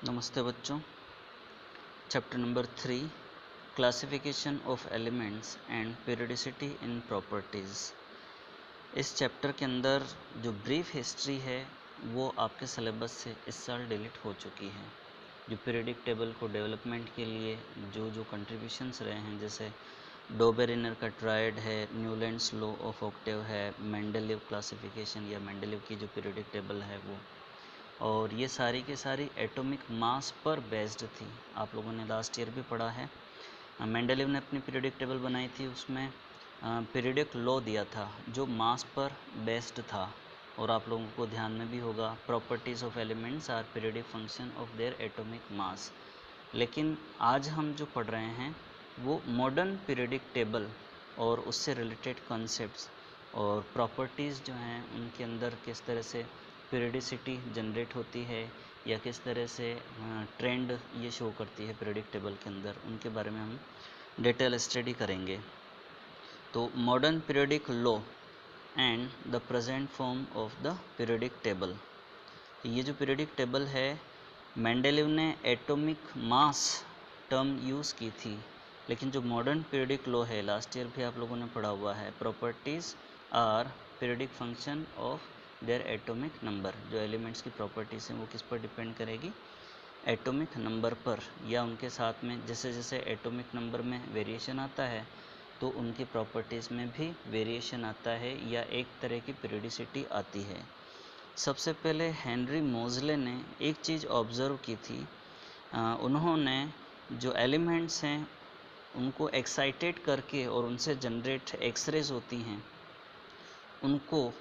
नमस्ते बच्चों। Chapter number 3 classification of elements and periodicity in properties. इस चैप्टर के अंदर जो ब्रीफ हिस्ट्री है वो आपके सिलेबस से इस साल डिलीट हो चुकी है। जो पीरियोडिक टेबल को डेवलपमेंट के लिए जो कंट्रीब्यूशंस रहे हैं, जैसे डोबेरिनर का ट्रायड है, न्यूलैंड्स लॉ ऑफ ऑक्टेव है, मेंडलीव क्लासिफिकेशन या मेंडलीव की जो पीरियोडिक टेबल है वो, और ये सारी की सारी एटॉमिक मास पर बेस्ड थी। आप लोगों ने लास्ट ईयर भी पढ़ा है। मेंडलीव ने अपनी पीरियोडिक टेबल बनाई थी, उसमें पीरियोडिक लॉ दिया था जो मास पर बेस्ड था। और आप लोगों को ध्यान में भी होगा, properties of elements are periodic function of their atomic mass. लेकिन आज हम जो पढ़ रहे हैं वो मॉडर्न पीरियोडिक टेबल और उससे रिलेटेड कॉन्सेप्ट्स और प्रॉपर्टीज़ जो हैं उनके अंदर किस तरह से पीरियोडिसिटी जनरेट होती है या किस तरह से ट्रेंड ये शो करती है पीरियोडिक टेबल के अंदर, उनके बारे में हम डिटेल स्टडी करेंगे। तो modern periodic law and the present form of the periodic table. ये जो पीरियोडिक टेबल है, मेंडलीव ने एटॉमिक मास टर्म यूज़ की थी, लेकिन जो मॉडर्न पीरियोडिक लॉ है, लास्ट ईयर भी आप लोगों ने पढ़ा हुआ है, properties are periodic function of their atomic number. जो एलिमेंट्स की प्रॉपर्टीज़ हैं वो किस पर डिपेंड करेगी? एटॉमिक नंबर पर, या उनके साथ में जैसे जैसे एटॉमिक नंबर में वेरिएशन आता है तो उनकी प्रॉपर्टीज़ में भी वेरिएशन आता है या एक तरह की पीरियोडिसिटी आती है। सबसे पहले हेनरी मोज़ले ने एक चीज़ ऑब्ज़र्व की थी। उन्होंने जो एलिमेंट्स हैं उनको एक्साइटेड करके और उनसे जनरेट एक्सरेज होती हैं, उनको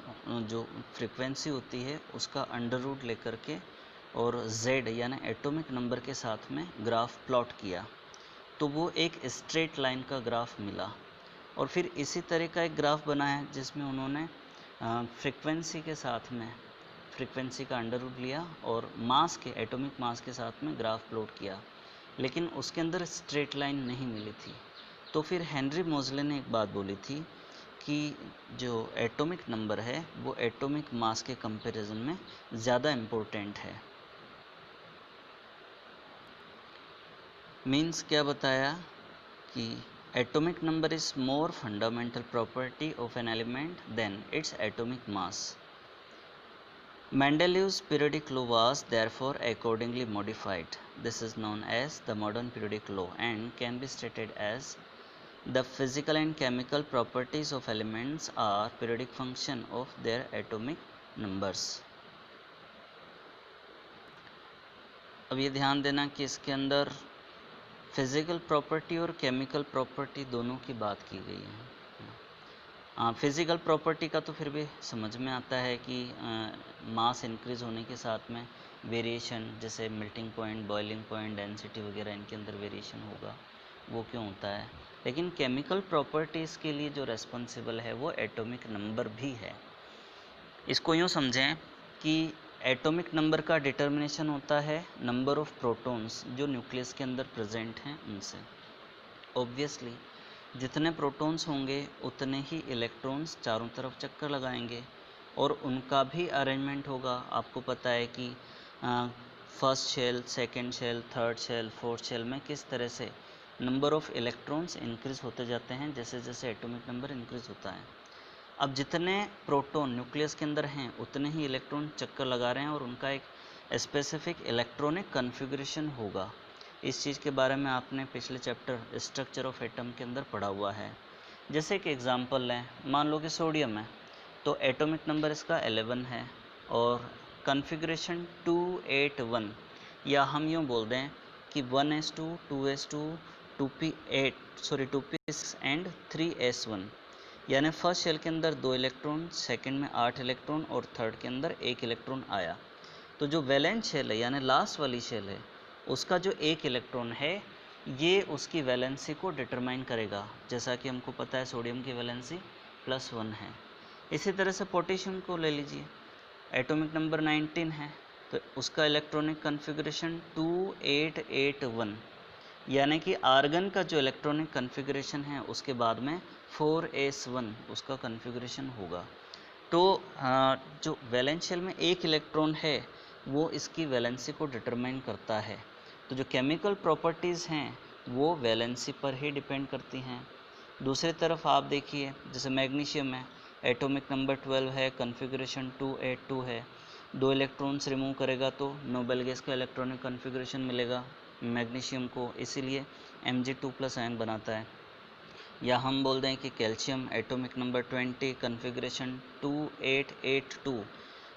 जो फ्रीक्वेंसी होती है उसका अंडर रूट लेकर के और z यानी एटॉमिक नंबर के साथ में ग्राफ प्लॉट किया, तो वो एक स्ट्रेट लाइन का ग्राफ मिला। और फिर इसी तरह का एक ग्राफ बनाया जिसमें उन्होंने फ्रीक्वेंसी के साथ में फ्रीक्वेंसी का अंडर रूट लिया और मास के एटॉमिक मास के साथ में ग्राफ प्लॉट किया, लेकिन उसके अंदर स्ट्रेट लाइन नहीं मिली थी। तो फिर हेनरी मोज़ले ने एक बात बोली थी कि जो एटॉमिक नंबर है वो एटॉमिक मास के कंपैरिजन में ज़्यादा इम्पोर्टेंट है। मीन्स क्या बताया कि atomic number is more fundamental property of an element than its atomic mass. Mendeleev's periodic law was therefore accordingly modified. This is known as the modern periodic law and can be stated as the physical and chemical properties of elements are periodic function of their atomic numbers. अब ये ध्यान देना कि इसके अंदर physical property और chemical property दोनों की बात की गई है। फिज़िकल प्रॉपर्टी का तो फिर भी समझ में आता है कि मास इंक्रीज़ होने के साथ में वेरिएशन, जैसे melting point, boiling point, density वगैरह, इनके अंदर वेरिएशन होगा, वो क्यों होता है। लेकिन केमिकल प्रॉपर्टीज़ के लिए जो रेस्पॉन्सिबल है वो एटॉमिक नंबर भी है। इसको यूँ समझें कि एटॉमिक नंबर का डिटर्मिनेशन होता है नंबर ऑफ प्रोटॉन्स जो न्यूक्लियस के अंदर प्रेजेंट हैं उनसे। ऑब्वियसली जितने प्रोटॉन्स होंगे उतने ही इलेक्ट्रॉन्स चारों तरफ चक्कर लगाएंगे और उनका भी अरेंजमेंट होगा। आपको पता है कि first shell, second shell, third shell, fourth shell में किस तरह से नंबर ऑफ इलेक्ट्रॉन्स इंक्रीज़ होते जाते हैं जैसे जैसे एटॉमिक नंबर इंक्रीज़ होता है। अब जितने प्रोटॉन न्यूक्लियस के अंदर हैं उतने ही इलेक्ट्रॉन चक्कर लगा रहे हैं और उनका एक स्पेसिफिक इलेक्ट्रॉनिक कन्फिग्रेशन होगा। इस चीज़ के बारे में आपने पिछले चैप्टर स्ट्रक्चर ऑफ एटम के अंदर पढ़ा हुआ है। जैसे कि एग्जांपल लें, मान लो कि सोडियम है तो एटॉमिक नंबर इसका 11 है और कन्फिग्रेशन 281, या हम यूँ बोल दें कि 1s2, 2s2, 2p6 and 3s1, यानी फर्स्ट शेल के अंदर 2 इलेक्ट्रॉन, सेकंड में 8 इलेक्ट्रॉन और थर्ड के अंदर 1 इलेक्ट्रॉन आया। तो जो वैलेंस शेल है यानी लास्ट वाली शेल है उसका जो 1 इलेक्ट्रॉन है ये उसकी वैलेंसी को डिटरमाइन करेगा। जैसा कि हमको पता है सोडियम की वैलेंसी +1 है। इसी तरह से पोटेशियम को ले लीजिए, एटॉमिक नंबर 19 है तो उसका इलेक्ट्रॉनिक कन्फिग्रेशन 2881, यानी कि आर्गन का जो इलेक्ट्रॉनिक कन्फिग्रेशन है उसके बाद में 4s1 उसका कन्फिग्रेशन होगा। तो जो वैलेंस शेल में 1 इलेक्ट्रॉन है वो इसकी वैलेंसी को डिटरमाइन करता है। तो जो केमिकल प्रॉपर्टीज़ हैं वो वैलेंसी पर ही डिपेंड करती हैं। दूसरी तरफ आप देखिए, जैसे मैग्नीशियम है, एटॉमिक नंबर 12 है, कॉन्फ़िगरेशन 282 है। 2 इलेक्ट्रॉन्स रिमूव करेगा तो नोबेल गैस का इलेक्ट्रॉनिक कॉन्फ़िगरेशन मिलेगा मैग्नीशियम को, इसीलिए Mg2+ आयन बनाता है। या हम बोल दें कि calcium atomic number 20, configuration 2882,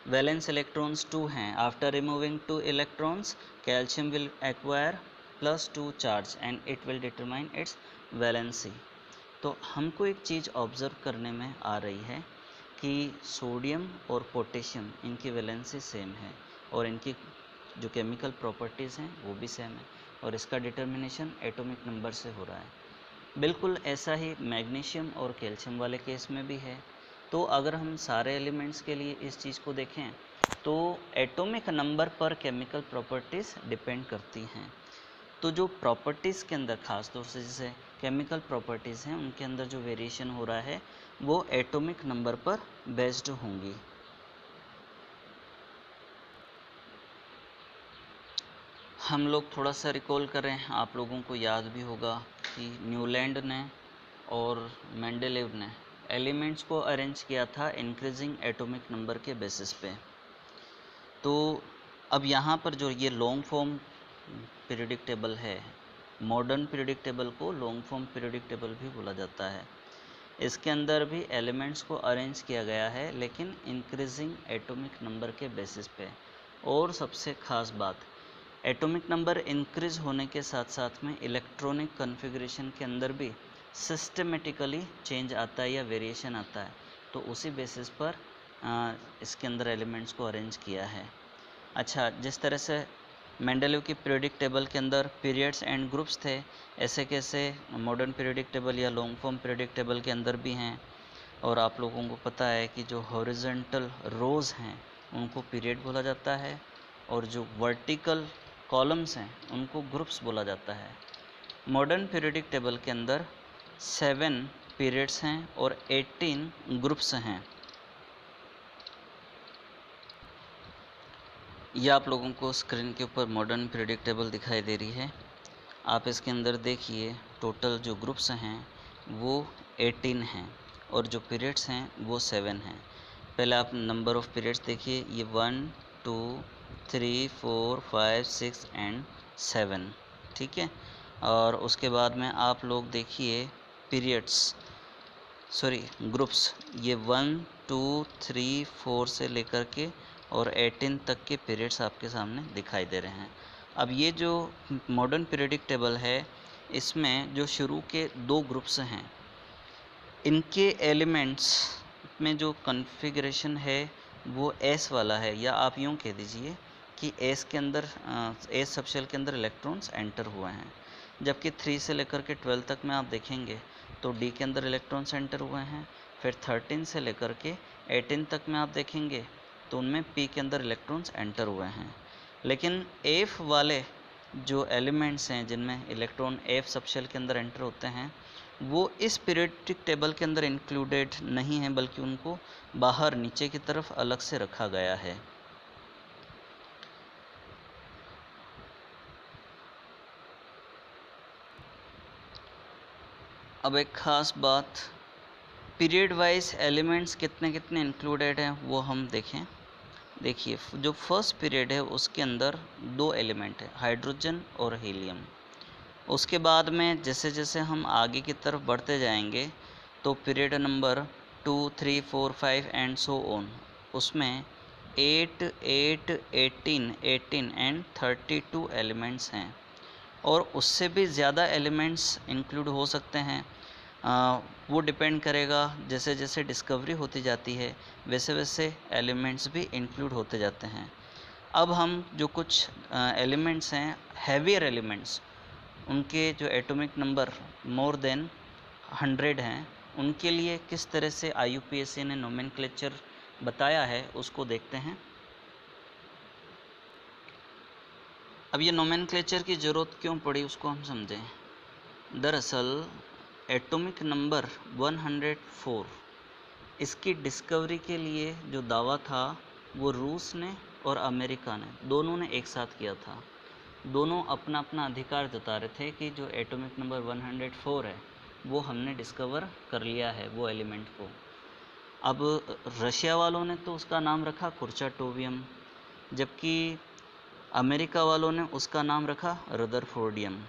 valence electrons 2 हैं। After removing 2 electrons, calcium will acquire +2 charge and it will determine its valency. तो हमको एक चीज़ ऑब्ज़र्व करने में आ रही है कि सोडियम और पोटेशियम इनकी वैलेंसी सेम है और इनकी जो केमिकल प्रॉपर्टीज़ हैं वो भी सेम है, और इसका डिटर्मिनेशन एटॉमिक नंबर से हो रहा है। बिल्कुल ऐसा ही मैग्नीशियम और कैल्शियम वाले केस में भी है। तो अगर हम सारे एलिमेंट्स के लिए इस चीज़ को देखें तो एटॉमिक नंबर पर केमिकल प्रॉपर्टीज़ डिपेंड करती हैं। तो जो प्रॉपर्टीज़ के अंदर ख़ास तौर से जैसे केमिकल प्रॉपर्टीज़ हैं उनके अंदर जो वेरिएशन हो रहा है वो एटॉमिक नंबर पर बेस्ड होंगी। हम लोग थोड़ा सा रिकॉल करें, आप लोगों को याद भी होगा कि न्यूलैंड ने और मेंडेलेव ने एलिमेंट्स को अरेंज किया था इंक्रीजिंग एटॉमिक नंबर के बेसिस पे। तो अब यहाँ पर जो ये लॉन्ग फॉर्म पीरियोडिक टेबल है, मॉडर्न पीरियोडिक टेबल को लॉन्ग फॉर्म पीरियोडिक टेबल भी बोला जाता है। इसके अंदर भी एलिमेंट्स को अरेंज किया गया है लेकिन इंक्रीजिंग एटॉमिक नंबर के बेसिस पे। और सबसे ख़ास बात, एटॉमिक नंबर इंक्रीज होने के साथ साथ में इलेक्ट्रॉनिक कॉन्फ़िगरेशन के अंदर भी सिस्टमेटिकली चेंज आता है या वेरिएशन आता है, तो उसी बेसिस पर इसके अंदर एलिमेंट्स को अरेंज किया है। अच्छा, जिस तरह से मेंडेलेव की पीरियोडिक टेबल के अंदर पीरियड्स एंड ग्रुप्स थे, ऐसे कैसे मॉडर्न पीरियोडिक टेबल या लॉन्ग फॉर्म पीरियोडिक टेबल के अंदर भी हैं। और आप लोगों को पता है कि जो हॉरिजॉन्टल रोज़ हैं उनको पीरियड बोला जाता है, और जो वर्टिकल कॉलम्स हैं उनको ग्रुप्स बोला जाता है। मॉडर्न पीरियोडिक टेबल के अंदर 7 पीरियड्स हैं और 18 ग्रुप्स हैं। यह आप लोगों को स्क्रीन के ऊपर मॉडर्न पीरियोडिक टेबल दिखाई दे रही है। आप इसके अंदर देखिए, टोटल जो ग्रुप्स हैं वो 18 हैं और जो पीरियड्स हैं वो 7 हैं। पहले आप नंबर ऑफ़ पीरियड्स देखिए, ये 1 2 3 4 5 6 एंड 7, ठीक है। और उसके बाद में आप लोग देखिए ग्रुप्स, ये 1 2 3 4 से लेकर के और 18 तक के पीरियड्स आपके सामने दिखाई दे रहे हैं। अब ये जो मॉडर्न पीरियोडिक टेबल है, इसमें जो शुरू के 2 ग्रुप्स हैं, इनके एलिमेंट्स में जो कॉन्फ़िगरेशन है वो एस वाला है, या आप यूँ कह दीजिए कि एस के अंदर एस सबशेल के अंदर इलेक्ट्रॉन्स एंटर हुए हैं। जबकि 3 से लेकर के 12 तक में आप देखेंगे तो डी के अंदर इलेक्ट्रॉन्स एंटर हुए हैं। फिर 13 से लेकर के 18 तक में आप देखेंगे तो उनमें पी के अंदर इलेक्ट्रॉन्स एंटर हुए हैं। लेकिन एफ वाले जो एलिमेंट्स हैं जिनमें इलेक्ट्रॉन एफ सबशेल के अंदर एंटर होते हैं, वो इस पीरियोडिक टेबल के अंदर इंक्लूडेड नहीं हैं, बल्कि उनको बाहर नीचे की तरफ अलग से रखा गया है। अब एक ख़ास बात, पीरियड वाइज एलिमेंट्स कितने कितने इंक्लूडेड हैं वो हम देखें। देखिए, जो फर्स्ट पीरियड है उसके अंदर 2 एलिमेंट है, हाइड्रोजन और हीलियम। उसके बाद में जैसे जैसे हम आगे की तरफ बढ़ते जाएंगे तो period number 2 3 4 5 and so on, उसमें 8 8 18 18 एंड 32 एलिमेंट्स हैं, और उससे भी ज़्यादा एलिमेंट्स इंक्लूड हो सकते हैं। वो डिपेंड करेगा, जैसे जैसे डिस्कवरी होती जाती है वैसे वैसे एलिमेंट्स भी इंक्लूड होते जाते हैं। अब हम जो कुछ एलिमेंट्स हैं, हैवियर एलिमेंट्स, उनके जो एटॉमिक नंबर मोर देन 100 हैं, उनके लिए किस तरह से IUPAC ने नोमेनक्लेचर बताया है उसको देखते हैं। अब ये नोमेनक्लेचर की ज़रूरत क्यों पड़ी उसको हम समझें। दरअसल एटॉमिक नंबर 104, इसकी डिस्कवरी के लिए जो दावा था वो रूस ने और अमेरिका ने, दोनों ने एक साथ किया था। दोनों अपना अपना अधिकार जता रहे थे कि जो एटॉमिक नंबर 104 है वो हमने डिस्कवर कर लिया है वो एलिमेंट को। अब रशिया वालों ने तो उसका नाम रखा कुर्चाटोवियम, जबकि अमेरिका वालों ने उसका नाम रखा रदरफोर्डियम।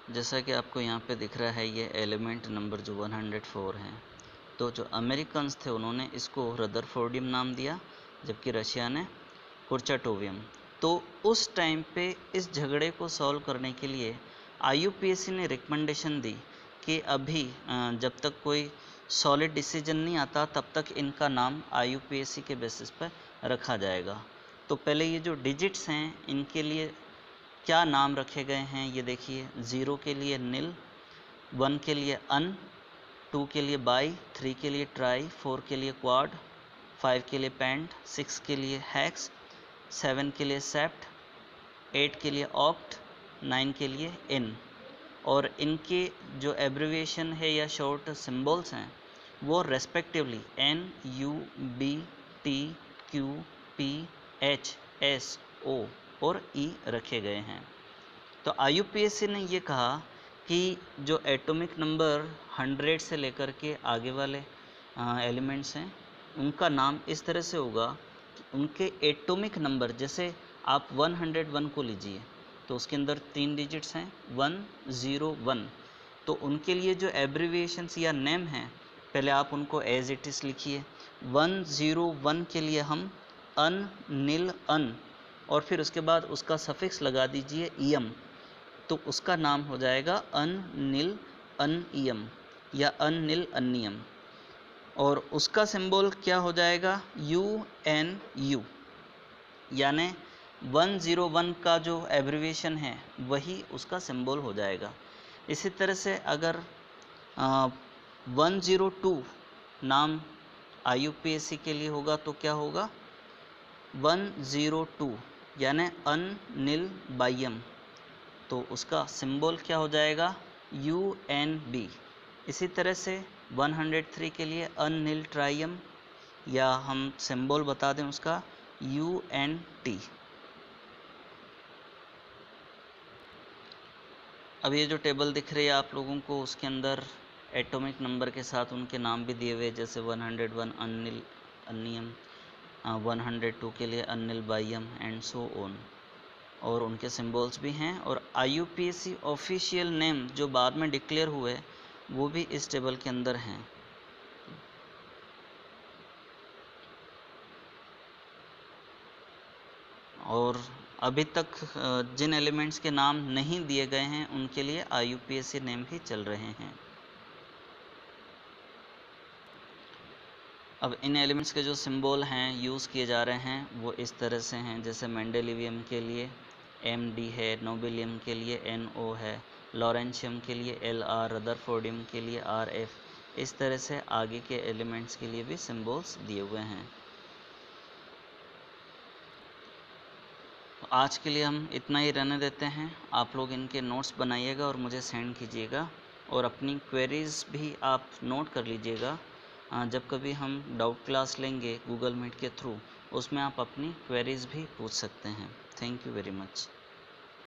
जैसा कि आपको यहाँ पे दिख रहा है ये एलिमेंट नंबर जो 104 है, तो जो अमेरिकन्स थे उन्होंने इसको रदरफोर्डियम नाम दिया, जबकि रशिया ने कुर्चाटोवियम। तो उस टाइम पे इस झगड़े को सॉल्व करने के लिए IUPAC ने रिकमेंडेशन दी कि अभी जब तक कोई सॉलिड डिसीजन नहीं आता तब तक इनका नाम IUPAC के बेसिस पर रखा जाएगा। तो पहले ये जो डिजिट्स हैं इनके लिए क्या नाम रखे गए हैं ये देखिए। 0 के लिए नील, 1 के लिए अन, 2 के लिए बाई, 3 के लिए ट्राई, 4 के लिए क्वाड, 5 के लिए पेंट, 6 के लिए हैक्स, 7 के लिए सेप्ट, 8 के लिए ऑक्ट, 9 के लिए इन। और इनके जो एब्रीविएशन है या शॉर्ट सिंबल्स हैं वो respectively N, U, B, T, Q, P, H, S, O और E रखे गए हैं। तो IUPAC ने ये कहा कि जो एटॉमिक नंबर 100 से लेकर के आगे वाले एलिमेंट्स हैं उनका नाम इस तरह से होगा कि उनके एटॉमिक नंबर, जैसे आप 101 को लीजिए तो उसके अंदर 3 डिजिट्स हैं 101, तो उनके लिए जो एब्रीविएशंस या नेम हैं पहले आप उनको एज इट इज़ लिखिए। 101 के लिए हम अन, नील, अन और फिर उसके बाद उसका सफिक्स लगा दीजिए ईयम, तो उसका नाम हो जाएगा अन नील अनइयम या अन नील अन्नियम। और उसका सिंबल क्या हो जाएगा UNU, यानी 101 का जो एब्रीविएशन है वही उसका सिंबल हो जाएगा। इसी तरह से अगर 102 नाम IUPAC के लिए होगा तो क्या होगा 102 यानी अन नील बाइयम, तो उसका सिंबल क्या हो जाएगा UNB। इसी तरह से 103 के लिए अन नील ट्राइयम या हम सिंबल बता दें उसका UNT। अब ये जो टेबल दिख रही है आप लोगों को उसके अंदर एटॉमिक नंबर के साथ उनके नाम भी दिए हुए, जैसे 101 अनिल अन्नियम, 102 के लिए अनिल बाइयम एंड सो ऑन, और उनके सिंबल्स भी हैं। और IUPAC ऑफिशियल नेम जो बाद में डिक्लेयर हुए वो भी इस टेबल के अंदर हैं। और अभी तक जिन एलिमेंट्स के नाम नहीं दिए गए हैं उनके लिए IUPAC नेम ही चल रहे हैं। अब इन एलिमेंट्स के जो सिंबल हैं यूज़ किए जा रहे हैं वो इस तरह से हैं, जैसे मेंडेलिवियम के लिए MD है, नोबेलियम के लिए NO है, लॉरेंशियम के लिए LR, रदरफोर्डियम के लिए RF। इस तरह से आगे के एलिमेंट्स के लिए भी सिंबल्स दिए हुए हैं। आज के लिए हम इतना ही रहने देते हैं। आप लोग इनके नोट्स बनाइएगा और मुझे सेंड कीजिएगा, और अपनी क्वेरीज़ भी आप नोट कर लीजिएगा। जब कभी हम डाउट क्लास लेंगे गूगल मीट के थ्रू, उसमें आप अपनी क्वेरीज़ भी पूछ सकते हैं। Thank you very much.